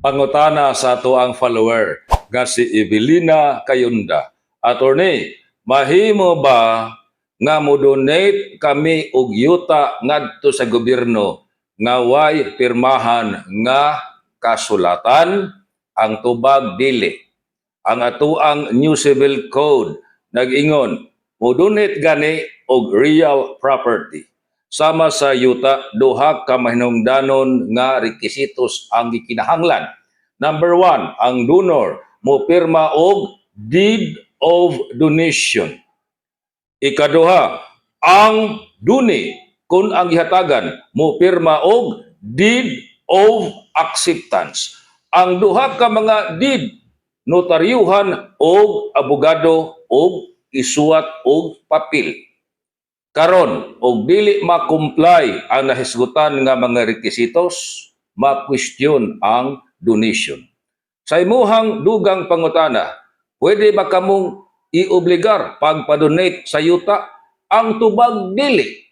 Pangutana sa ato ang follower nga si Evelina Kayunda. Attorney, mahimo ba nga mo-donate kami og yuta ngadto sa gobyerno nga way pirmahan nga kasulatan? Ang tubag dili. Ang atuang New Civil Code nag-ingon, mo-donate gani og real property. Sama sa yuta, duha ka mahinungdanon nga rekisitos ang gikinahanglan. Number 1, ang donor mo pirma og deed of donation. Ikaduha, ang duni kung ang gihatagan mo pirma og deed of acceptance. Ang duha ka mga deed notaryuhan og abogado og isuwat og papel. Karon, og dili ma-comply ang nahisgutan nga mga rekisitos, ma-question ang donation. Sa imuhang dugang pangutana, pwede ba kamong i-obligar pagpa-donate sa yuta? Ang tubag dili.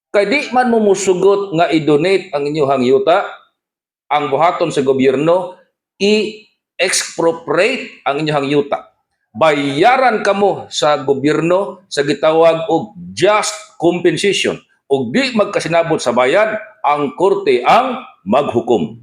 Kay di man mo musugot nga i-donate ang inyong yuta, ang buhaton sa gobyerno, i-expropriate ang inyong yuta. Bayaran kamo sa gobyerno sa gitawag og just compensation. Og di magkasinabot sa bayan, ang korte ang maghukom.